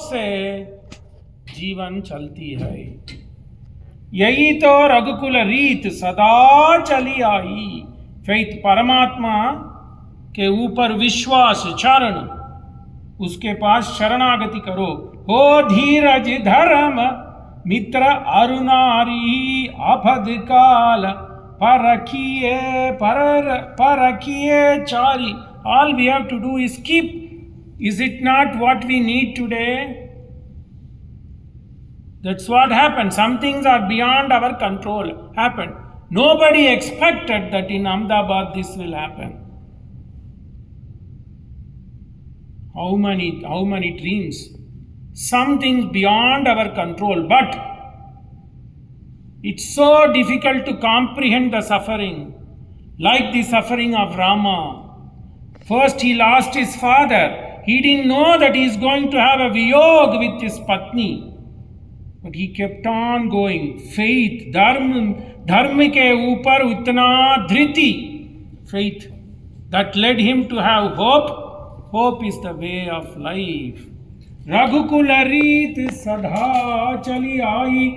से जीवन चलती है। यही तो रघुकुल रीत सदा चली आई। फेथ, परमात्मा के ऊपर विश्वास, चरण, उसके पास शरणागति करो। हो धीरज धर्म मित्र अरुणारी आपद काल परखिए चारी। All we have to do is keep. Is it not what we need today? That's what happened. Some things are beyond our control. Happened. Nobody expected that in Ahmedabad this will happen. How many dreams? Some things beyond our control, but it's so difficult to comprehend the suffering, like the suffering of Rama. First he lost his father. He didn't know that he is going to have a viyog with his patni. But he kept on going. Faith, dharma ke upar utna dhriti. Faith that led him to have hope. Hope is the way of life. Raghukula reet sadha chali aayi.